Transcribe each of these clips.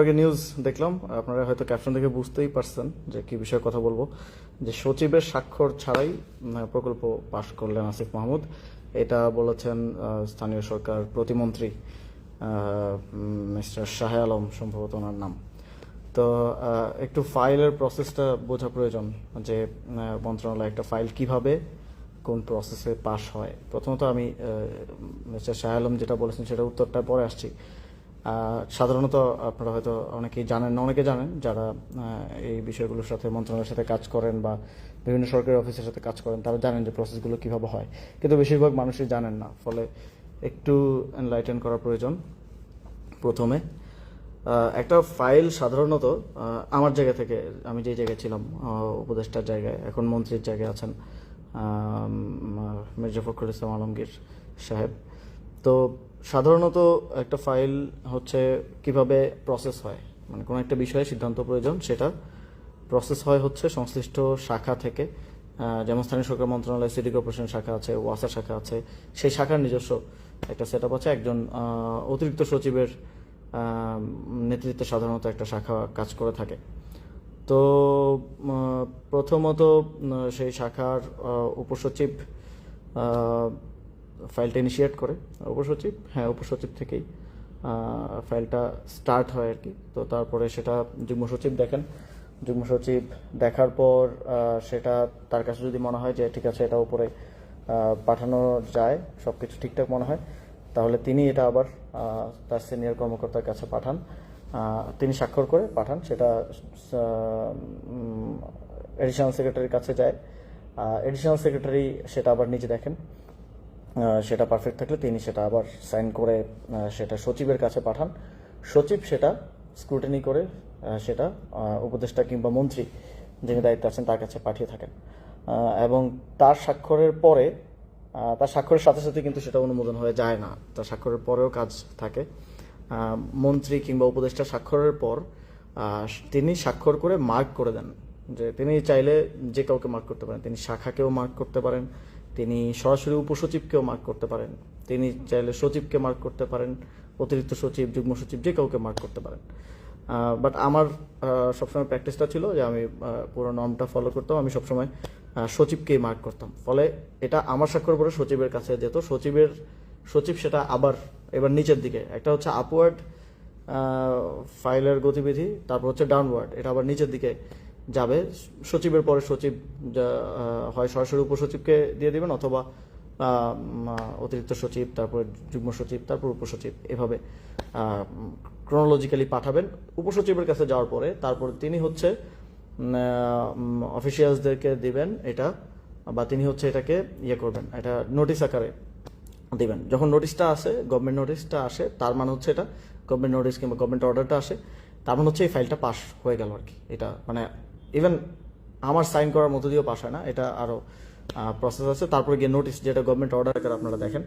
আগে নিউজ দেখলাম, আপনারা হয়তো ক্যাপশন দেখে বুঝতেই পারছেন যে কি বিষয়ে কথা বলবো। যে সচিবের স্বাক্ষর ছাড়াই প্রকল্প পাশ করলেন আসিফ মাহমুদ, এটা বলেছেন স্থানীয় সরকার প্রতিমন্ত্রী মিস্টার শাহ আলম, সম্ভবত ওনার নাম। তো একটু ফাইলের প্রসেসটা বোঝা প্রয়োজন, যে মন্ত্রণালয় একটা ফাইল কিভাবে কোন প্রসেসে পাশ হয়। প্রথমত আমি মিস্টার শাহ আলম যেটা বলেছেন সেটা উত্তরটা পরে আসছি। সাধারণত আপনারা হয়তো অনেকেই জানেন না, অনেকে জানেন যারা এই বিষয়গুলোর সাথে মন্ত্রণালয়ের সাথে কাজ করেন বা বিভিন্ন সরকারি অফিসের সাথে কাজ করেন, তারা জানেন যে প্রসেসগুলো কিভাবে হয়, কিন্তু বেশিরভাগ মানুষই জানেন না। ফলে একটু এনলাইটেন করা প্রয়োজন। প্রথমে একটা ফাইল সাধারণত আমার জায়গা থেকে, আমি যে জায়গায় ছিলাম উপদেষ্টার জায়গায়, এখন মন্ত্রীর জায়গায় আছেন মির্জা ফখরুল ইসলাম আলমগীর সাহেব। তো সাধারণত একটা ফাইল হচ্ছে কিভাবে প্রসেস হয়, মানে কোনো একটা বিষয়ে সিদ্ধান্ত প্রয়োজন, সেটা প্রসেস হয় হচ্ছে সংশ্লিষ্ট শাখা থেকে। যেমন স্থানীয় সরকার মন্ত্রণালয়, সিটি কর্পোরেশন শাখা আছে, ওয়াসা শাখা আছে, সেই শাখার নিজস্ব একটা সেট আপ আছে। একজন অতিরিক্ত সচিবের নেতৃত্বে সাধারণত একটা শাখা কাজ করে থাকে। তো প্রথমত সেই শাখার উপসচিব ফাইলটা ইনিশিয়েট করে। উপসচিব থেকেই ফাইলটা স্টার্ট হয় আর কি। তো তারপরে সেটা যুগ্ম সচিব দেখেন, যুগ্ম সচিব দেখার পর সেটা তার কাছে যদি মনে হয় যে ঠিক আছে এটা উপরে পাঠানো যায়, সব কিছু ঠিকঠাক মনে হয়, তাহলে তিনি এটা আবার তার সিনিয়র কর্মকর্তার কাছে পাঠান। তিনি স্বাক্ষর করে পাঠান, সেটা এডিশনাল সেক্রেটারির কাছে যায়। এডিশনাল সেক্রেটারি সেটা আবার নিজে দেখেন, সেটা পারফেক্ট থাকলে তিনি সেটা আবার সাইন করে সেটা সচিবের কাছে পাঠান। সচিব সেটা স্ক্রুটিনি করে সেটা উপদেষ্টা কিংবা মন্ত্রী যিনি দায়িত্ব আছেন তার কাছে পাঠিয়ে থাকেন। এবং তার স্বাক্ষরের পরে, তার স্বাক্ষরের সাথে সাথে কিন্তু সেটা অনুমোদন হয়ে যায় না, তার স্বাক্ষরের পরেও কাজ থাকে। মন্ত্রী কিংবা উপদেষ্টা স্বাক্ষরের পর তিনি স্বাক্ষর করে মার্ক করে দেন, যে তিনি চাইলে যে কাউকে মার্ক করতে পারেন, তিনি শাখাকেও মার্ক করতে পারেন, তিনি সরাসরি উপসচিবকেও মার্ক করতে পারেন, তিনি চাইলে সচিবকে মার্ক করতে পারেন, অতিরিক্ত সচিব, যুগ্ম সচিব, যে কাউকে মার্ক করতে পারেন। বাট আমার সবসময় প্র্যাকটিসটা ছিল যে আমি পুরো নর্মটা ফলো করতাম, আমি সবসময় সচিবকেই মার্ক করতাম। ফলে এটা আমার স্বাক্ষর পরে সচিবের কাছে যেত, সচিব সেটা আবার এবার নিচের দিকে, একটা হচ্ছে আপওয়ার্ড ফাইলের গতিবিধি, তারপর হচ্ছে ডাউনওয়ার্ড, এটা আবার নিচের দিকে যাবে। সচিবের পরে সচিব হয় সরাসরি উপসচিবকে দিয়ে দিবেন, অথবা অতিরিক্ত সচিব, তারপর যুগ্ম সচিব, তারপর উপসচিব, এভাবে ক্রোনোলজিক্যালি পাঠাবেন। উপসচিবের কাছে যাওয়ার পরে তারপর তিনি হচ্ছে অফিসিয়ালসদেরকে দিবেন এটা, বা তিনি হচ্ছে এটাকে করবেন, এটা নোটিশ আকারে দিবেন। যখন নোটিশটা আসে, গভর্নমেন্ট নোটিশটা আসে, তার মানে হচ্ছে এটা গভর্নমেন্ট নোটিশ কিংবা গভর্নমেন্ট অর্ডারটা আসে, তার মানে হচ্ছে এই ফাইলটা পাস হয়ে গেল আর কি। এটা মানে ইভেন আমার সাইন করার মতো দিয়েও পাস হয় না, এটা আরও প্রসেস আছে। তারপরে গিয়ে নোটিশ, যেটা গভর্নমেন্ট অর্ডার আকারে আপনারা দেখেন,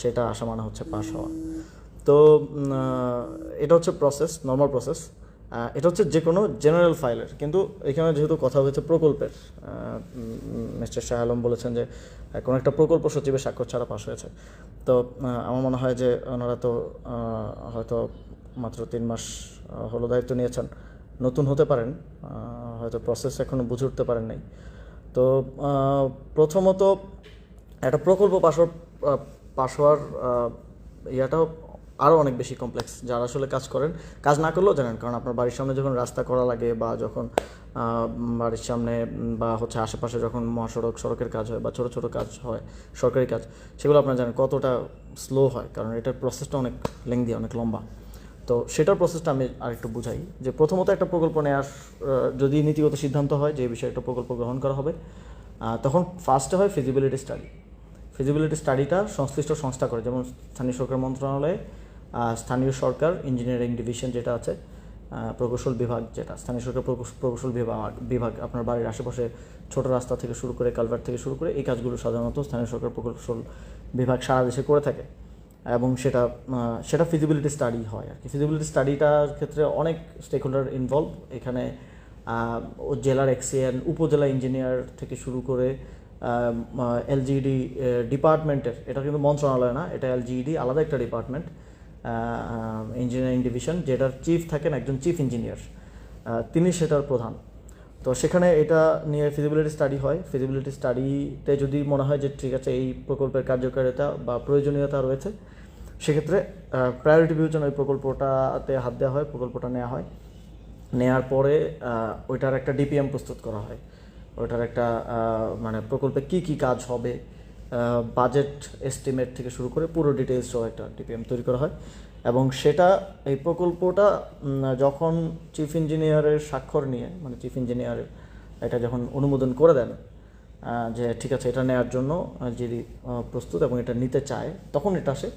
সেটা আসা মানে হচ্ছে পাস হওয়া। তো এটা হচ্ছে প্রসেস, নর্মাল প্রসেস। এটা হচ্ছে যে কোনো জেনারেল ফাইলের, কিন্তু এখানে যেহেতু কথা হয়েছে প্রকল্পের, মিস্টার শাহ আলম বলেছেন যে কোনো একটা প্রকল্প সচিবের স্বাক্ষর ছাড়া পাস হয়েছে। তো আমার মনে হয় যে ওনারা তো হয়তো মাত্র 3 মাস হলো দায়িত্ব নিয়েছেন, নতুন হতে পারেন, হয়তো প্রসেস এখনও বুঝে উঠতে পারেন নাই। তো প্রথমত একটা প্রকল্প পাস হওয়ার ইয়াটাও আরও অনেক বেশি কমপ্লেক্স। যারা আসলে কাজ করেন, কাজ না করলেও জানেন, কারণ আপনার বাড়ির সামনে যখন রাস্তা করা লাগে, বা যখন বাড়ির সামনে বা হচ্ছে আশেপাশে যখন সড়কের কাজ হয় বা ছোটো ছোটো কাজ হয়, সরকারি কাজ, সেগুলো আপনারা জানেন কতটা স্লো হয়, কারণ এটার প্রসেসটা অনেক লেংদি, অনেক লম্বা। তো সেটার প্রসেসটা আমি আরেকটু বুঝাই। যে প্রথমত একটা প্রকল্প নেওয়ার যদি নীতিগত সিদ্ধান্ত হয় যে এই বিষয়ে একটা প্রকল্প গ্রহণ করা হবে, তখন ফার্স্টে হয় ফিজিবিলিটি স্টাডি। ফিজিবিলিটি স্টাডিটা সংশ্লিষ্ট সংস্থা করে, যেমন স্থানীয় সরকার মন্ত্রণালয়ে স্থানীয় সরকার ইঞ্জিনিয়ারিং ডিভিশন যেটা আছে, প্রকৌশল বিভাগ, যেটা স্থানীয় সরকার প্রকৌশল বিভাগ আপনার বাড়ির আশেপাশে ছোট রাস্তা থেকে শুরু করে, কালভার্ট থেকে শুরু করে, এই কাজগুলো সাধারণত স্থানীয় সরকার প্রকৌশল বিভাগ সারা দেশে করে থাকে। এবং সেটা ফিজিবিলিটি স্টাডি হয় আর কি। ফিজিবিলিটি স্টাডিটার ক্ষেত্রে অনেক স্টেক হোল্ডার ইনভলভ। এখানে জেলার এক্সিএন, উপজেলা ইঞ্জিনিয়ার থেকে শুরু করে এলজিইডি ডিপার্টমেন্টের, এটা কিন্তু মন্ত্রণালয় না, এটা এলজিইডি আলাদা একটা ডিপার্টমেন্ট, ইঞ্জিনিয়ারিং ডিভিশন, যেটার চিফ থাকেন একজন চিফ ইঞ্জিনিয়ার, তিনি সেটার প্রধান। তো সেখানে এটা নিয়ে ফিজিবিলিটি স্টাডি হয়। ফিজিবিলিটি স্টাডিতে যদি মনে হয় যে ঠিক আছে এই প্রকল্পের কার্যকারিতা বা প্রয়োজনীয়তা রয়েছে, সেক্ষেত্রে প্রায়োরিটি বিবেচনা ওই প্রকল্পটাতে হাত দেওয়া হয়, প্রকল্পটা নেওয়া হয়। নেওয়ার পরে ওইটার একটা ডিপিএম প্রস্তুত করা হয়। ওইটার একটা মানে প্রকল্পে কি কি কাজ হবে, বাজেট এস্টিমেট থেকে শুরু করে পুরো ডিটেলস সহ একটা ডিপিএম তৈরি করা হয়। এবং সেটা এই প্রকল্পটা যখন চিফ ইঞ্জিনিয়ারের স্বাক্ষর নিয়ে, মানে চিফ ইঞ্জিনিয়ারের এটা যখন অনুমোদন করে দেন যে ঠিক আছে এটা নেওয়ার জন্য যিনি প্রস্তুত এবং এটা নিতে চায়, তখন এটা আসে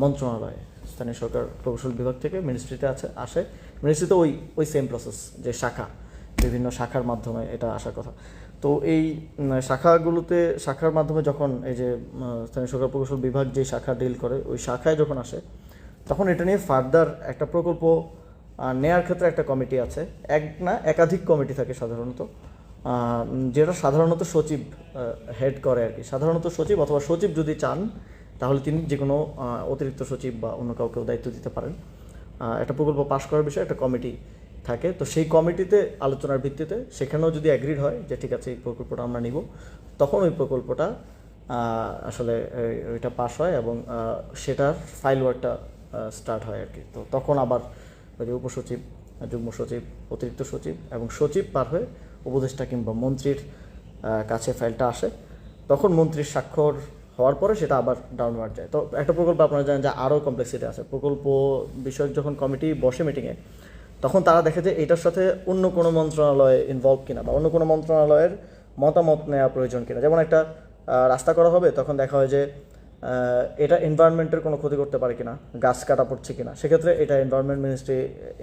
মন্ত্রণালয়ে, স্থানীয় সরকার প্রকৌশল বিভাগ থেকে মিনিস্ট্রিতে আসে। মিনিস্ট্রিতে ওই সেম প্রসেস, যে শাখা, বিভিন্ন শাখার মাধ্যমে এটা আসার কথা। তো এই শাখার মাধ্যমে যখন এই যে স্থানীয় সরকার প্রকৌশল বিভাগ যে শাখা ডিল করে, ওই শাখায় যখন আসে, তখন এটা নিয়ে ফার্দার একটা প্রকল্প নেয়ার ক্ষেত্রে একটা কমিটি আছে, একাধিক কমিটি থাকে সাধারণত, যেটা সাধারণত সচিব হেড করে আর কি। সাধারণত সচিব অথবা সচিব যদি চান তাহলে তিনি যে কোনো অতিরিক্ত সচিব বা অন্য কাউকেও দায়িত্ব দিতে পারেন। একটা প্রকল্প পাশ করার বিষয়ে একটা কমিটি থাকে। তো সেই কমিটিতে আলোচনার ভিত্তিতে সেখানেও যদি অ্যাগ্রিড হয় যে ঠিক আছে এই প্রকল্পটা আমরা নিব, তখন ওই প্রকল্পটা আসলে ওইটা পাস হয় এবং সেটার ফাইল ওয়ার্কটা স্টার্ট হয় আর কি। তো তখন আবার ওই যে উপসচিব, যুগ্ম সচিব, অতিরিক্ত সচিব এবং সচিব পার হয়ে উপদেষ্টা কিংবা মন্ত্রীর কাছে ফাইলটা আসে। তখন মন্ত্রীর স্বাক্ষর হওয়ার পরে সেটা আবার ডাউনওয়ার্ড যায়। তো একটা প্রকল্প আপনারা জানেন যে আরও কমপ্লেক্সিটি আছে। প্রকল্প বিষয়ক যখন কমিটি বসে মিটিংয়ে, তখন তারা দেখে যে এটার সাথে অন্য কোনো মন্ত্রণালয় ইনভলভ কিনা বা অন্য কোনো মন্ত্রণালয়ের মতামত নেওয়া প্রয়োজন কিনা। যেমন একটা রাস্তা করা হবে, তখন দেখা হয় যে এটা এনভায়রনমেন্টের কোনো ক্ষতি করতে পারে কিনা, গাছ কাটা পড়ছে কিনা, সেক্ষেত্রে এটা এনভায়রনমেন্ট মিনিস্ট্রি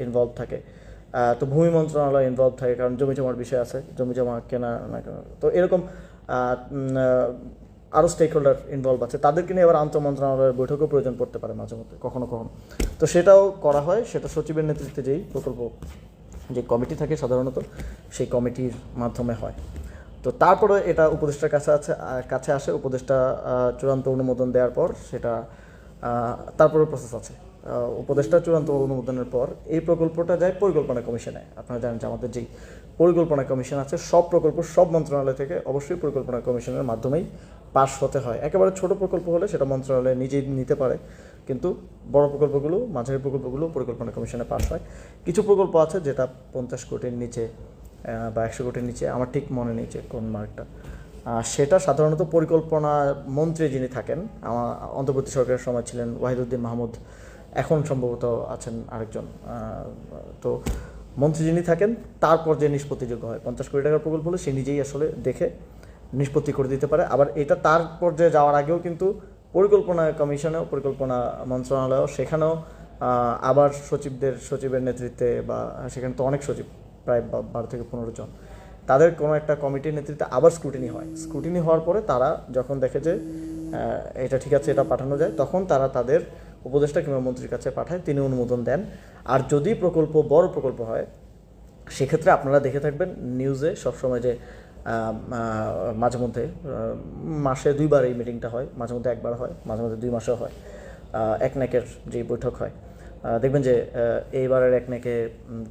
ইনভলভ থাকে। তো ভূমি মন্ত্রণালয় ইনভলভ থাকে, কারণ জমি জমার বিষয় আছে, জমি জমা কেনা না কেনা। তো এরকম আরও স্টেক হোল্ডার ইনভলভ আছে, তাদেরকে নিয়ে আবার আন্তঃমন্ত্রণালয়ের বৈঠকও প্রয়োজন পড়তে পারে মাঝে মধ্যে, কখনো কখনো। তো সেটাও করা হয়, সেটা সচিবের নেতৃত্বে যেই প্রকল্প যে কমিটি থাকে সাধারণত, সেই কমিটির মাধ্যমে হয়। তো তারপরে এটা উপদেষ্টার কাছে আসে। উপদেষ্টা চূড়ান্ত অনুমোদন দেওয়ার পর সেটা তারপরে প্রসেস আছে। উপদেষ্টা চূড়ান্ত অনুমোদনের পর এই প্রকল্পটা যায় পরিকল্পনা কমিশনে। আপনারা জানেন যে আমাদের যেই পরিকল্পনা কমিশন আছে, সব প্রকল্প সব মন্ত্রণালয় থেকে অবশ্যই পরিকল্পনা কমিশনের মাধ্যমেই পাস হতে হয়। একেবারে ছোট প্রকল্প হলে সেটা মন্ত্রণালয় নিজেই নিতে পারে, কিন্তু বড় প্রকল্পগুলো, মাঝারি প্রকল্পগুলো পরিকল্পনা কমিশনে পাস হয়। কিছু প্রকল্প আছে যেটা 50 কোটির নিচে বা 100 কোটির নিচে, আমার ঠিক মনে নেই যে কোন মার্কটা, সেটা সাধারণত পরিকল্পনা মন্ত্রী যিনি থাকেন, আমার অন্তর্বর্তী সরকারের সময় ছিলেন ওয়াহিদুদ্দিন মাহমুদ, এখন সম্ভবত আছেন আরেকজন। তো মন্ত্রী যিনি থাকেন তারপর যে নিষ্পত্তিযোগ্য হয়, 50 কোটি টাকার প্রকল্প হলে সে নিজেই আসলে দেখে নিষ্পত্তি করে দিতে পারে। আবার এটা তার পর্যায়ে যাওয়ার আগেও কিন্তু পরিকল্পনা কমিশনেও, পরিকল্পনা মন্ত্রণালয়েও, সেখানেও আবার সচিবের নেতৃত্বে, বা সেখানে তো অনেক সচিব, প্রায় 12 থেকে 15 জন, তাদের কোনো একটা কমিটির নেতৃত্বে আবার স্ক্রুটিনি হয়। স্ক্রুটিনি হওয়ার পরে তারা যখন দেখে যে এটা ঠিক আছে, এটা পাঠানো যায়, তখন তারা তাদের উপদেষ্টা কিংবা মন্ত্রীর কাছে পাঠায়, তিনি অনুমোদন দেন। আর যদি প্রকল্প বড় প্রকল্প হয়, সেক্ষেত্রে আপনারা দেখে থাকবেন নিউজে সবসময় যে মাঝে মধ্যে মাসে 2বার এই মিটিংটা হয়, মাঝে মধ্যে 1বার হয়, মাঝে মধ্যে 2 মাসেও হয়। একনেকের যে বৈঠক হয়, দেখবেন যে এইবারের একনেকে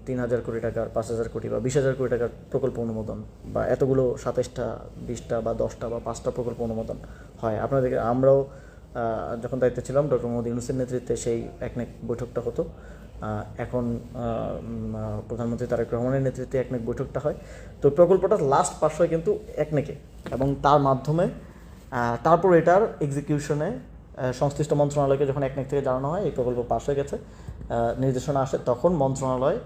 3,000 কোটি টাকার, 5,000 কোটি বা 20,000 কোটি টাকার প্রকল্প অনুমোদন, বা এতগুলো 27টা, 20টা বা 10টা বা 5টা প্রকল্প অনুমোদন হয়। আপনারা দেখে, আমরাও যখন দায়িত্বে ছিলাম ডক্টর মোহাম্মদ ইউনূসের নেতৃত্বে সেই একনেক বৈঠকটা হতো। এখন প্রধানমন্ত্রী তারেক রহমানের নেতৃত্বে একনেক বৈঠকটা হয়। তো প্রকল্পটা লাস্ট পাস হয় কিন্তু একনেকে, এবং তার মাধ্যমে তারপর এটার এক্সিকিউশনে সংশ্লিষ্ট মন্ত্রণালয়কে যখন একনেক থেকে জানানো হয় এই প্রকল্প পাস হয়ে গেছে, নির্দেশনা আসে, তখন মন্ত্রণালয়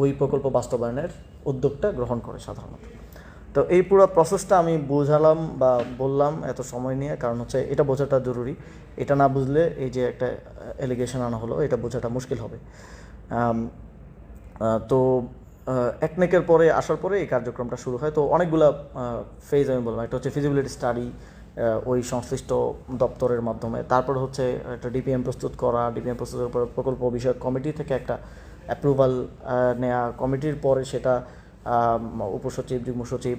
ওই প্রকল্প বাস্তবায়নের উদ্যোগটা গ্রহণ করে সাধারণত। তো এই পুরো প্রসেসটা আমি বোঝালাম বা বললাম এত সময় নিয়ে, কারণ হচ্ছে এটা বোঝাটা জরুরি। এটা না বুঝলে এই যে একটা এলিগেশন আনা হলো, এটা বোঝাটা মুশকিল হবে। তো একনেকের পরে আসার পরে এই কার্যক্রমটা শুরু হয়। তো অনেকগুলো ফেজ আমি বললাম। একটা হচ্ছে ফিজিবিলিটি স্টাডি, ওই সংশ্লিষ্ট দপ্তরের মাধ্যমে। তারপর হচ্ছে একটা ডিপিএম প্রস্তুত করা, ডিপিএম প্রস্তুতের পর প্রকল্প বিষয়ক কমিটি থেকে একটা অ্যাপ্রুভাল নেওয়া, কমিটির পরে সেটা উপসচিব, যুগ্ম সচিব,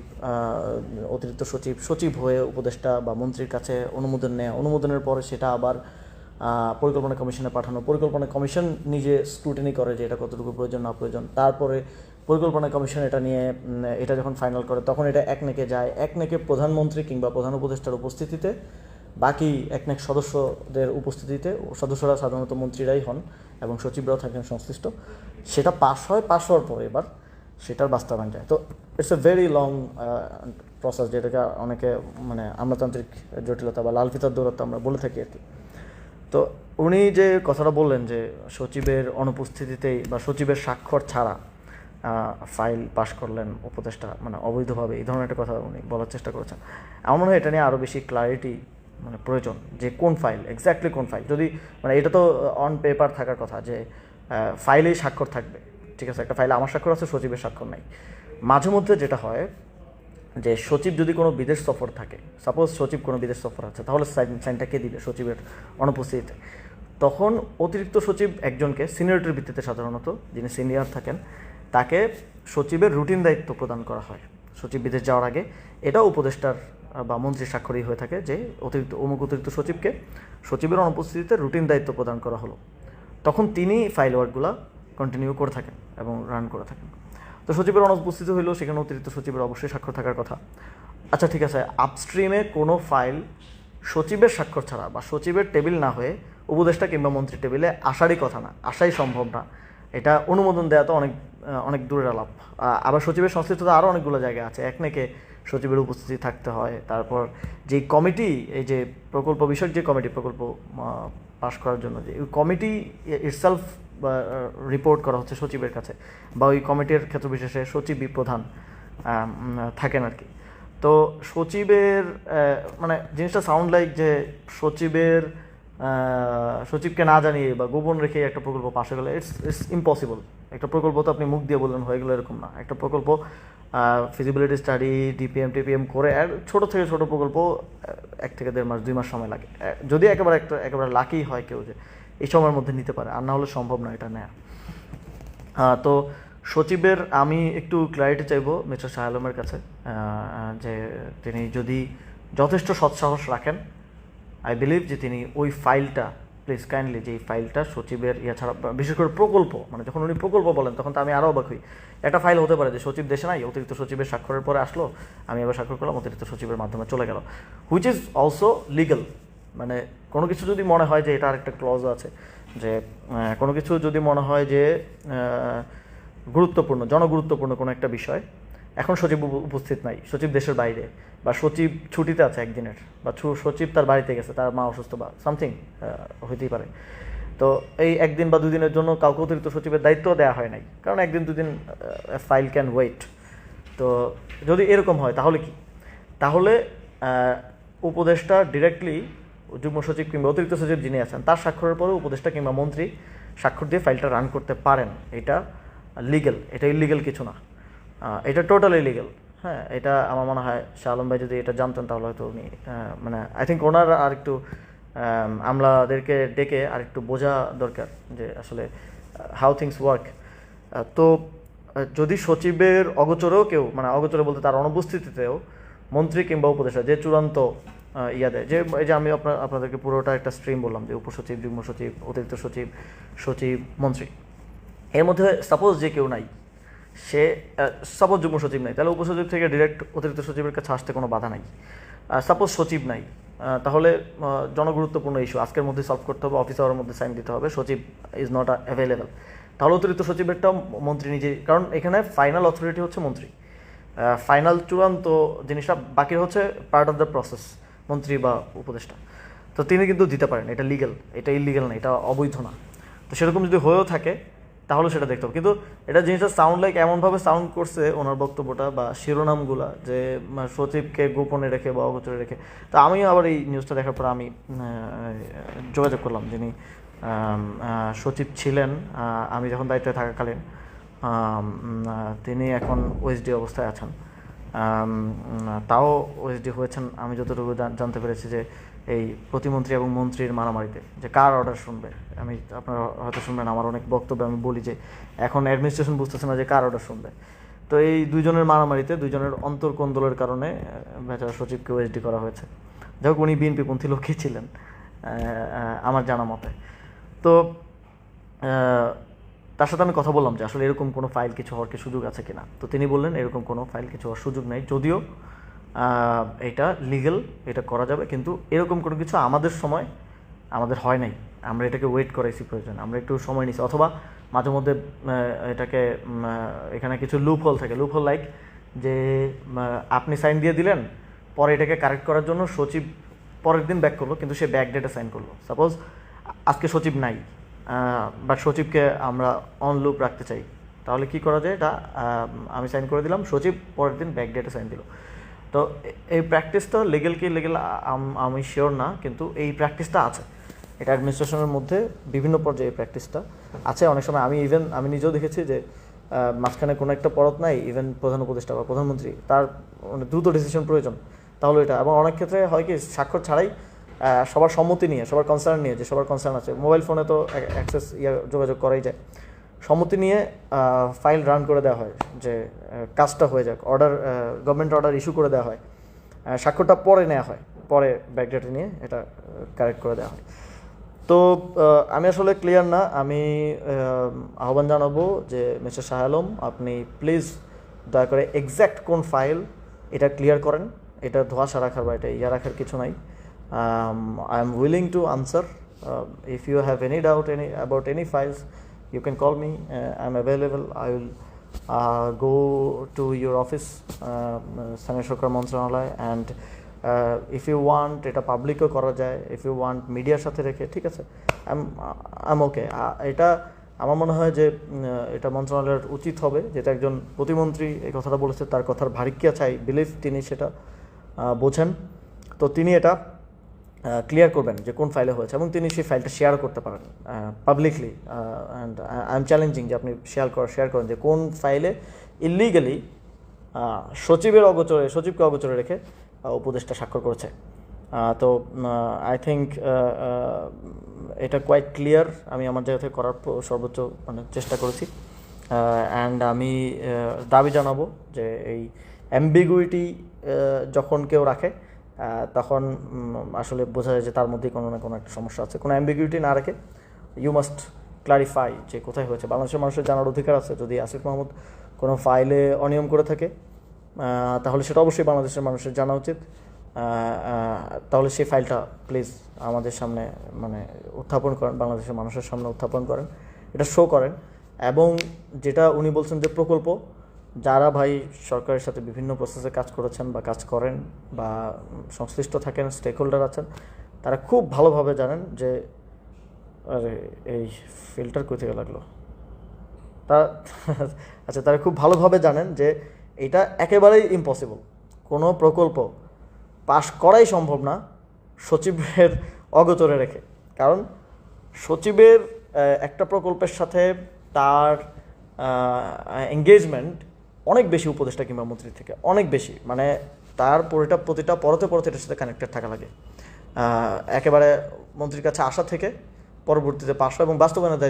অতিরিক্ত সচিব, সচিব হয়ে উপদেষ্টা বা মন্ত্রীর কাছে অনুমোদন নেওয়া, অনুমোদনের পরে সেটা আবার পরিকল্পনা কমিশনে পাঠানো, পরিকল্পনা কমিশন নিজে স্ক্রুটিনি করে যে এটা কতটুকু প্রয়োজন না প্রয়োজন, তারপরে পরিকল্পনা কমিশন এটা নিয়ে এটা যখন ফাইনাল করে তখন এটা একনেকে যায়, একনেকে প্রধানমন্ত্রী কিংবা প্রধান উপদেষ্টার উপস্থিতিতে, বাকি একনেক সদস্যদের উপস্থিতিতে, সদস্যরা সাধারণত মন্ত্রীরাই হন এবং সচিবরাও থাকেন সংশ্লিষ্ট, সেটা পাস হয়, পাস হওয়ার পরে এবার সেটার বাস্তবায়ন যায়। তো it's a very long process, যেটাকে অনেকে মানে আমলাতান্ত্রিক জটিলতা বা লাল ফিতার দৌরাত্ম আমরা বলে থাকি আর কি। তো উনি যে কথাটা বললেন যে সচিবের অনুপস্থিতিতেই বা সচিবের স্বাক্ষর ছাড়া ফাইল পাশ করলেন উপদেষ্টা, মানে অবৈধভাবে, এই ধরনের একটা কথা উনি বলার চেষ্টা করেছেন। আমার মনে হয় এটা নিয়ে আরও বেশি ক্লারিটি মানে প্রয়োজন, যে কোন ফাইল, এক্স্যাক্টলি কোন ফাইল। যদি মানে এটা তো অন পেপার থাকার কথা যে ফাইলেই স্বাক্ষর থাকবে, ঠিক আছে, একটা ফাইলে আমার স্বাক্ষর আছে, সচিবের স্বাক্ষর নাই। মাঝে মধ্যে যেটা হয় যে সচিব যদি কোনো বিদেশ সফর থাকে, সাপোজ সচিব কোনো বিদেশ সফর আছে, তাহলে সাইনটা কে দিবে সচিবের অনুপস্থিতিতে? তখন অতিরিক্ত সচিব একজনকে সিনিয়রিটির ভিত্তিতে, সাধারণত যিনি সিনিয়র থাকেন তাকে সচিবের রুটিন দায়িত্ব প্রদান করা হয় সচিব বিদেশ যাওয়ার আগে। এটাও উপদেষ্টার বা মন্ত্রীর স্বাক্ষরই হয়ে থাকে যে অতিরিক্ত সচিবকে সচিবের অনুপস্থিতিতে রুটিন দায়িত্ব প্রদান করা হলো, তখন তিনি ফাইল ওয়ার্কগুলো কন্টিনিউ করে থাকেন এবং রান করে থাকেন। তো সচিবের অনুপস্থিতি হইলেও সেখানে অতিরিক্ত সচিবের অবশ্যই স্বাক্ষর থাকার কথা। আচ্ছা ঠিক আছে, আপস্ট্রিমে কোনো ফাইল সচিবের স্বাক্ষর ছাড়া বা সচিবের টেবিল না হয়ে উপদেষ্টা কিংবা মন্ত্রীর টেবিলে আসারই কথা না, আসাই সম্ভব না। এটা অনুমোদন দেওয়া তো অনেক দূরের আলাপ। আবার সচিবের সংশ্লিষ্টতা আরও অনেকগুলো জায়গা আছে, একনেকে সচিবের উপস্থিতি থাকতে হয়। তারপর যেই কমিটি, এই যে প্রকল্প বিষয়ক যে কমিটি, প্রকল্প পাশ করার জন্য যে কমিটি ইটসেলফ রিপোর্ট করা হচ্ছে সচিবের কাছে, বা ওই কমিটির ক্ষেত্র বিশেষে সচিবই প্রধান থাকেন আর কি। তো সচিবের মানে জিনিসটা সাউন্ড লাইক যে সচিবকে না জানিয়ে বা গোপন রেখে একটা প্রকল্প পাশে গেলে ইটস ইম্পসিবল। একটা প্রকল্প তো আপনি মুখ দিয়ে বললেন হয়ে গেলো এরকম না। একটা প্রকল্প ফিজিবিলিটি স্টাডি, টিপিএম করে, আর ছোটো থেকে ছোটো প্রকল্প 1 থেকে 1.5 মাস 2 মাস সময় লাগে, যদি একেবারে লাকি হয় কেউ যে এই সময়ের মধ্যে নিতে পারে, আর না হলে সম্ভব না এটা নেয়া। তো সচিবের আমি একটু ক্ল্যারিটি চাইবো মিস্টার শাহ আলমের কাছে, যে তিনি যদি যথেষ্ট সৎসাহস রাখেন, আই বিলিভ যে তিনি ওই ফাইলটা, প্লিজ কাইন্ডলি, যে এই ফাইলটা সচিবের ছাড়া, বিশেষ করে প্রকল্প, মানে যখন উনি প্রকল্প বলেন তখন তো আমি আরও অবাক হই। একটা ফাইল হতে পারে যে সচিব দেশে নাই, অতিরিক্ত সচিবের স্বাক্ষরের পরে আসলো, আমি এবার স্বাক্ষর করলাম, অতিরিক্ত সচিবের মাধ্যমে চলে গেল, হুইচ ইজ অলসো লিগাল। মানে কোনো কিছু যদি মনে হয় যে এটা আরেকটা ক্লজ আছে, যে কোনো কিছু যদি মনে হয় যে গুরুত্বপূর্ণ, জনগুরুত্বপূর্ণ কোনো একটা বিষয়, এখন সচিব উপস্থিত নাই, সচিব দেশের বাইরে, বা সচিব ছুটিতে আছে একদিনের, বা সচিব তার বাড়িতে গেছে, তার মা অসুস্থ বা সামথিং হইতেই পারে, তো এই 1 দিন বা 2 দিনের জন্য কাউকে অতিরিক্ত সচিবের দায়িত্ব দেওয়া হয় নাই, কারণ 1 দিন 2 দিন ফাইল ক্যান ওয়েট। তো যদি এরকম হয় তাহলে কি? তাহলে উপদেষ্টা ডিরেক্টলি যুগ্ম সচিব কিংবা অতিরিক্ত সচিব যিনি আছেন তার স্বাক্ষরের পরে উপদেষ্টা কিংবা মন্ত্রী স্বাক্ষর দিয়ে ফাইলটা রান করতে পারেন। এটা লিগেল, এটা ইলিগেল কিছু না, এটা টোটালি লিগেল। হ্যাঁ, এটা আমার মনে হয় শাহ আলম ভাই যদি এটা জানতেন তাহলে হয়তো উনি মানে আই থিঙ্ক ওনার আর একটু আমলাদেরকে ডেকে আর একটু বোঝা দরকার যে আসলে হাউ থিংস ওয়ার্ক। তো যদি সচিবের অগোচরেও কেউ, মানে অগোচরে বলতে তার অনুপস্থিতিতেও মন্ত্রী কিংবা উপদেষ্টা যে চূড়ান্ত দেয়, যে এই যে আমি আপনাদেরকে পুরোটা একটা স্ট্রিম বললাম যে উপসচিব, যুগ্ম সচিব, অতিরিক্ত সচিব, সচিব, মন্ত্রী, এর মধ্যে সাপোজ যে কেউ নাই, সে সাপোজ যুগ্ম সচিব নাই, তাহলে উপসচিব থেকে ডিরেক্ট অতিরিক্ত সচিবের কাছে আসতে কোনো বাধা নাই। সাপোজ সচিব নাই, তাহলে জনগুরুত্বপূর্ণ ইস্যু আজকের মধ্যে সলভ করতে হবে, অফিস আওয়ারের মধ্যে সাইন দিতে হবে, সচিব ইজ নট অ্যাভেলেবেল, তাহলে অতিরিক্ত সচিবেরটাও মন্ত্রী নিজে, কারণ এখানে ফাইনাল অথরিটি হচ্ছে মন্ত্রী, ফাইনাল চূড়ান্ত জিনিসটা বাকি হচ্ছে পার্ট অফ দ্য প্রসেস মন্ত্রী বা উপদেষ্টা, তো তিনি কিন্তু দিতে পারেন, এটা লিগ্যাল, এটা ইলিগ্যাল না, এটা অবৈধ না। তো সেরকম যদি হয়েও থাকে তাহলে সেটা দেখতে হবে। কিন্তু এটা জিনিসটা সাউন্ড লাইক এমনভাবে সাউন্ড করছে ওনার বক্তব্যটা বা শিরোনামগুলা, যে সচিবকে গোপনে রেখে বা অগোচরে রেখে। তো আমি আবার এই নিউজটা দেখার পর আমি যোগাযোগ করলাম, যিনি সচিব ছিলেন আমি যখন দায়িত্বে থাকাকালীন, তিনি এখন ওএসডি অবস্থায় আছেন, তাও ওএসডি হয়েছেন আমি যতটুকু জানতে পেরেছি, যে এই প্রতিমন্ত্রী এবং মন্ত্রীর মারামারিতে, যে কার অর্ডার শুনবে। আমি আপনারা হয়তো শুনবেন আমার অনেক বক্তব্য, আমি বলি যে এখন অ্যাডমিনিস্ট্রেশন বুঝতেছে না যে কার অর্ডার শুনবে। তো এই দুইজনের মারামারিতে, দুইজনের অন্তর্কোন্দলের কারণে বেচারা সচিবকে ওএসডি করা হয়েছে। যাই হোক, উনি বিএনপিপন্থী লোকই ছিলেন, আমার জানা মতে। তো তার সাথে আমি কথা বললাম যে আসলে এরকম কোনো ফাইল কিছু হওয়ার কি সুযোগ আছে কিনা। তো তিনি বললেন এরকম কোনো ফাইল কিছু হওয়ার সুযোগ নেই, যদিও এটা লিগ্যাল, এটা করা যাবে, কিন্তু এরকম কোনো কিছু আমাদের হয় নাই। আমরা এটাকে ওয়েট করাইছি, প্রয়োজন আমরা একটু সময় নিছি, অথবা মাঝে মধ্যে এটাকে এখানে কিছু লুপ হোল থাকে, লুপ হোল লাইক যে আপনি সাইন দিয়ে দিলেন, পরে এটাকে কারেক্ট করার জন্য সচিব পরের দিন ব্যাক করলো, কিন্তু সে ব্যাক ডেটে সাইন করলো। সাপোজ আজকে সচিব নাই, বাট সচিবকে আমরা অন লুপ রাখতে চাই, তাহলে কি করা যায়? এটা আমি সাইন করে দিলাম, সচিব পরের দিন ব্যাক ডেটে সাইন দিল। তো এই প্র্যাকটিসটা লিগেল কি লিগেল আমি শিওর না, কিন্তু এই প্র্যাকটিসটা আছে, এটা অ্যাডমিনিস্ট্রেশনের মধ্যে বিভিন্ন পর্যায়ে এই প্র্যাকটিসটা আছে। অনেক সময় আমি নিজেও দেখেছি যে মাঝখানে কোনো একটা পরত নাই, ইভেন প্রধান উপদেষ্টা বা প্রধানমন্ত্রী তার দ্রুত ডিসিশন প্রয়োজন, তাহলে এটা, এবং অনেক ক্ষেত্রে হয় কি স্বাক্ষর ছাড়াই সবার সম্মতি নিয়ে, সবার কনসার্ন নিয়ে, যে সবার কনসার্ন আছে, মোবাইল ফোনে তো অ্যাক্সেস যোগাযোগ করাই যায়, সম্মতি নিয়ে ফাইল রান করে দেওয়া হয় যে কাজটা হয়ে যাক, গভর্নমেন্ট অর্ডার ইস্যু করে দেওয়া হয়, স্বাক্ষরটা পরে নেওয়া হয়, পরে ব্যাকডেটে নিয়ে এটা কারেক্ট করে দেওয়া হয়। তো আমি আসলে ক্লিয়ার না, আমি আহ্বান জানাবো যে মিস্টার শাহ আলম, আপনি প্লিজ দয়া করে এক্স্যাক্ট কোন ফাইল এটা ক্লিয়ার করেন, এটা ধোঁয়াশা রাখার বা এটা রাখার কিছু নাই। I am willing to answer. If you have any doubt about any files, you can call me. I'm available. I will go to your office, স্থানীয় সরকার মন্ত্রণালয়, and if you want এটা পাবলিকও করা যায়, if you want মিডিয়ার সাথে রেখে, ঠিক আছে, I'm okay. এটা আমার মনে হয় যে এটা মন্ত্রণালয়ের উচিত হবে, যেটা একজন প্রতিমন্ত্রী এই কথাটা বলেছে, তার কথার ভারিক্কি আছে, আই বিলিভ তিনি সেটা বোঝেন, তো তিনি এটা ক্লিয়ার করবেন যে কোন ফাইলে হয়েছে, এবং তিনি সেই ফাইলটা শেয়ার করতে পারেন publicly. And I am challenging যে আপনি শেয়ার করেন যে কোন ফাইলে ইলিগালি সচিবকে অগোচরে রেখে উপদেষ্টা স্বাক্ষর করেছে। তো আই থিঙ্ক এটা কোয়াইট ক্লিয়ার, আমি আমার জায়গা থেকে করার সর্বোচ্চ চেষ্টা করেছি। অ্যান্ড আমি দাবি জানাবো যে এই অ্যাম্বিগুইটি যখন কেউ রাখে, তখন আসলে বোঝা যায় যে তার মধ্যেই কোনো না কোনো একটা সমস্যা আছে। কোনো অ্যাম্বিগুইটি না রেখে ইউ মাস্ট ক্লারিফাই যে কোথায় হয়েছে। বাংলাদেশের মানুষের জানার অধিকার আছে, যদি আসিফ মাহমুদ কোনো ফাইলে অনিয়ম করে থাকে তাহলে সেটা অবশ্যই বাংলাদেশের মানুষের জানা উচিত। তাহলে সেই ফাইলটা প্লিজ আমাদের সামনে উত্থাপন করেন, বাংলাদেশের মানুষের সামনে উত্থাপন করেন, এটা শো করেন। এবং যেটা উনি বলছেন যে প্রকল্প, যারা ভাই সরকারের সাথে বিভিন্ন প্রসেসে কাজ করেছেন বা কাজ করেন বা সংশ্লিষ্ট থাকেন, স্টেক হোল্ডার আছেন, তারা খুব ভালোভাবে জানেন যে এই ফিল্টার কই থেকে লাগলো আচ্ছা, তারা খুব ভালোভাবে জানেন যে এটা একেবারেই ইম্পসিবল, কোনো প্রকল্প পাশ করাই সম্ভব না সচিবের অগোচরে রেখে। কারণ সচিবের একটা প্রকল্পের সাথে তার এঙ্গেজমেন্ট অনেক বেশি উপদেষ্টা কিংবা মন্ত্রীর থেকে, অনেক বেশি, তার প্রতিটা পরতে এটার সাথে কানেক্টেড থাকা লাগে। একেবারে মন্ত্রীর কাছে আসা থেকে পরবর্তীতে পাশ এবং বাস্তবায়নের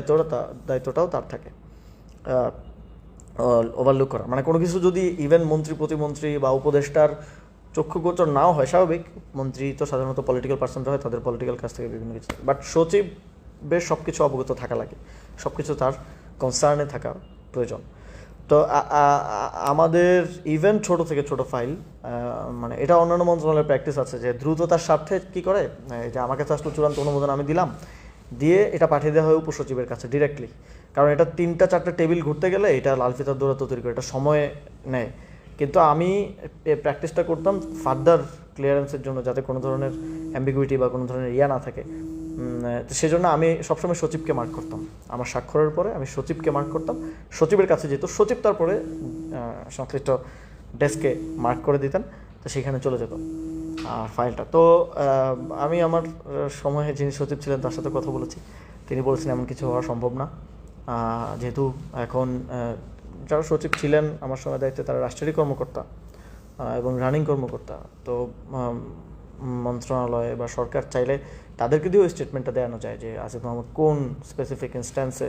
দায়িত্বটাও তার থাকে। ওভারলুক করা কোনো কিছু যদি ইভেন মন্ত্রী, প্রতিমন্ত্রী বা উপদেষ্টার চক্ষুগোচর নাও হয়, স্বাভাবিক, মন্ত্রী তো সাধারণত পলিটিক্যাল পার্সনরা হয়, তাদের পলিটিক্যাল কাছ থেকে বিভিন্ন কিছু, বাট সচিব বেশ সব কিছু অবগত থাকা লাগে, সব কিছু তার কনসার্নে থাকা প্রয়োজন। তো আমাদের ইভেন ছোট থেকে ছোট ফাইল, এটা অন্যান্য মন্ত্রণালয়ের প্র্যাকটিস আছে যে দ্রুততার স্বার্থে কী করে, যে আমার কাছে আসলে চূড়ান্ত অনুমোদন আমি দিলাম, দিয়ে এটা পাঠিয়ে দেওয়া হয় উপসচিবের কাছে ডিরেক্টলি। কারণ এটা 3-4টা টেবিল ঘুরতে গেলে এটা লাল ফিতার দৌড়াতে তৈরি করে, এটা সময় নেয়। কিন্তু আমি প্র্যাকটিসটা করতাম ফার্দার ক্লিয়ারেন্সের জন্য, যাতে কোনো ধরনের অ্যাম্বিগুইটি বা কোনো ধরনের না থাকে। সেজন্য আমি সবসময় সচিবকে মার্ক করতাম, আমার স্বাক্ষরের পরে আমি সচিবকে মার্ক করতাম, সচিবের কাছে যেত, সচিব তারপরে সংশ্লিষ্ট ডেস্কে মার্ক করে দিতেন, তো সেখানে চলে যেত ফাইলটা। তো আমি আমার সময়ে যিনি সচিব ছিলেন তার সাথে কথা বলেছি, তিনি বলেছেন এমন কিছু হওয়া সম্ভব না, যেহেতু এখন যারা সচিব ছিলেন আমার সঙ্গে দায়িত্বে তারা রাষ্ট্রেরই কর্মকর্তা এবং রানিং কর্মকর্তা। তো মন্ত্রণালয় বা সরকার চাইলে তাদেরকে দিয়েও স্টেটমেন্টটা দেওয়ানো যায় যে আসিফ মাহমুদ কোন স্পেসিফিক ইনস্ট্যান্সে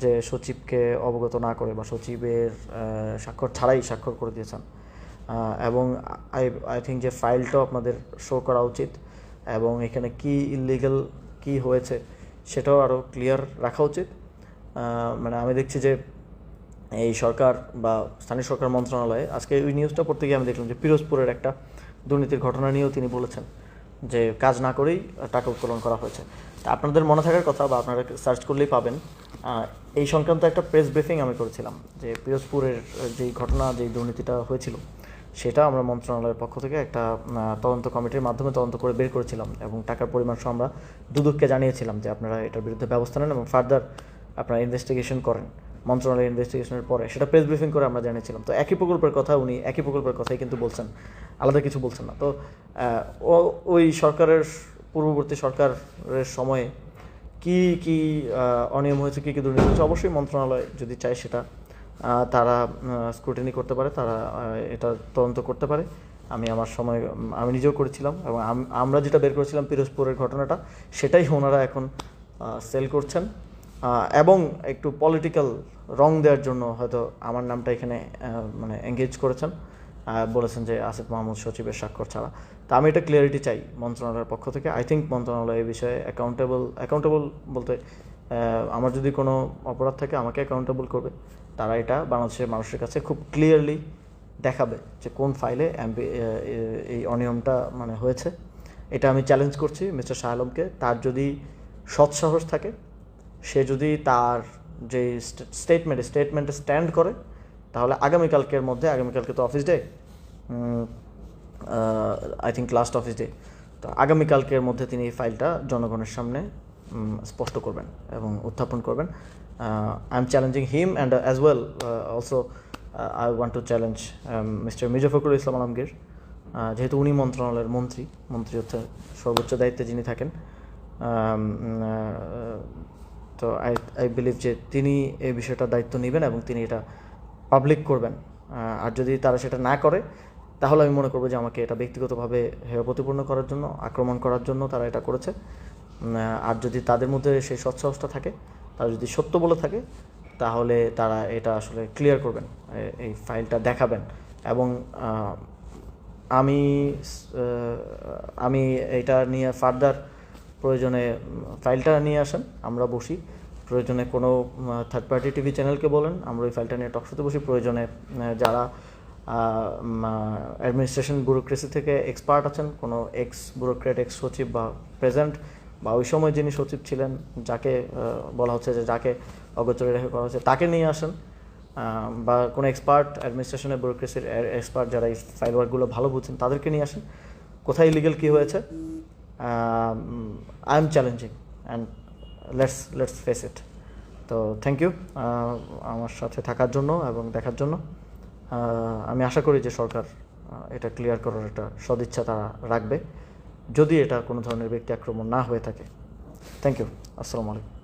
যে সচিবকে অবগত না করে বা সচিবের স্বাক্ষর ছাড়াই স্বাক্ষর করে দিয়েছেন। এবং আই থিঙ্ক যে ফাইলটাও আপনাদের শো করা উচিত, এবং এখানে কি ইলিগাল কি হয়েছে সেটাও আরও ক্লিয়ার রাখা উচিত। মানে আমি দেখছি যে এই সরকার বা স্থানীয় সরকার মন্ত্রণালয়ে আজকে ওই নিউজটা পড়তে গিয়ে আমি দেখলাম যে পিরোজপুরের একটা দুর্নীতির ঘটনা নিয়েও তিনি বলেছেন যে কাজ না করেই টাকা উত্তোলন করা হয়েছে। তা আপনাদের মনে থাকার কথা বা আপনারা সার্চ করলেই পাবেন, এই সংক্রান্ত একটা প্রেস ব্রিফিং আমি করেছিলাম যে পিরোজপুরের যেই ঘটনা যেই দুর্নীতিটা হয়েছিল সেটা আমরা মন্ত্রণালয়ের পক্ষ থেকে একটা তদন্ত কমিটির মাধ্যমে তদন্ত করে বের করেছিলাম এবং টাকার পরিমাণ সহ আমরা দুদককে জানিয়েছিলাম যে আপনারা এটার বিরুদ্ধে ব্যবস্থা নেন এবং ফার্দার আপনারা ইনভেস্টিগেশন করেন। মন্ত্রণালয়ের ইনভেস্টিগেশনের পরে সেটা প্রেস ব্রিফিং করে আমরা জানিয়েছিলাম। তো একই প্রকল্পের কথা উনি একই প্রকল্পের কথাই কিন্তু বলছেন, আলাদা কিছু বলছেন না। তো ওই সরকারের পূর্ববর্তী সরকারের সময়ে কি কি অনিয়ম হয়েছে, কী কী দুর্নীতি হয়েছে, অবশ্যই মন্ত্রণালয় যদি চায় সেটা তারা স্ক্রুটিনি করতে পারে, তারা এটা তদন্ত করতে পারে। আমি আমার সময় আমি নিজেও করেছিলাম এবং আমরা যেটা বের করেছিলাম পিরোজপুরের ঘটনাটা সেটাই ওনারা এখন সেল করছেন এবং একটু পলিটিক্যাল রং দেওয়ার জন্য হয়তো আমার নামটা এখানে মানে এঙ্গেজ করেছেন, বলেছেন যে আসিফ মাহমুদ সচিবের স্বাক্ষর ছাড়া। তো আমি এটা ক্লিয়ারিটি চাই মন্ত্রণালয়ের পক্ষ থেকে। আই থিঙ্ক মন্ত্রণালয় এই বিষয়ে অ্যাকাউন্টেবল বলতে আমার যদি কোনো অপরাধ থাকে আমাকে অ্যাকাউন্টেবল করবে। তারা এটা বাংলাদেশের মানুষের কাছে খুব ক্লিয়ারলি দেখাবে যে কোন ফাইলে এই অনিয়মটা মানে হয়েছে। এটা আমি চ্যালেঞ্জ করছি মিস্টার শাহ আলমকে। তার যদি সৎসাহস থাকে, সে যদি তার যে স্টেটমেন্টে স্ট্যান্ড করে, তাহলে আগামীকালকে তো office day, I think last office day, তো আগামীকালকের মধ্যে তিনি এই ফাইলটা জনগণের সামনে স্পষ্ট করবেন এবং উত্থাপন করবেন। I am challenging him and as well also I want to challenge mister Mirza Fakhrul Islam Alamgir, যেহেতু উনি মন্ত্রণালয়ের মন্ত্রী হচ্ছে সর্বোচ্চ দায়িত্বে যিনি থাকেন। তো আই বিলিভ যে তিনি এই বিষয়টার দায়িত্ব নেবেন এবং তিনি এটা পাবলিক করবেন। আর যদি তারা সেটা না করে তাহলে আমি মনে করবো যে আমাকে এটা ব্যক্তিগতভাবে হেয় প্রতিপন্ন করার জন্য, আক্রমণ করার জন্য তারা এটা করেছে। আর যদি তাদের মধ্যে সেই সৎসাহসটা থাকে, তারা যদি সত্য বলে থাকে, তাহলে তারা এটা আসলে ক্লিয়ার করবেন, এই ফাইলটা দেখাবেন। এবং আমি এটা নিয়ে ফার্দার প্রয়োজনে ফাইলটা নিয়ে আসেন, আমরা বসি, প্রয়োজনে কোনো থার্ড পার্টি টিভি চ্যানেলকে বলেন, আমরা ওই ফাইলটা নিয়ে টকশোতে বসি। প্রয়োজনে যারা অ্যাডমিনিস্ট্রেশন ব্যুরোক্রেসি থেকে এক্সপার্ট আছেন, কোনো এক্স ব্যুরোক্রেট, এক্স সচিব বা প্রেজেন্ট বা ওই সময় যিনি সচিব ছিলেন, যাকে বলা হচ্ছে যে যাকে অগোচরে রেখে করা হচ্ছে, তাকে নিয়ে আসেন, বা কোনো এক্সপার্ট অ্যাডমিনিস্ট্রেশনের ব্যুরোক্রেসির এক্সপার্ট যারা এই ফাইল ওয়ার্কগুলো ভালো বুঝছেন তাদেরকে নিয়ে আসেন। কোথায় ইলিগাল কী হয়েছে, I am challenging and let's face it. তো থ্যাংক ইউ আমার সাথে থাকার জন্য এবং দেখার জন্য। আমি আশা করি যে সরকার এটা ক্লিয়ার করার একটা সদিচ্ছা তারা রাখবে, যদি এটা কোনো ধরনের ব্যক্তি আক্রমণ না হয়ে থাকে। Thank you. আসসালামু আলাইকুম।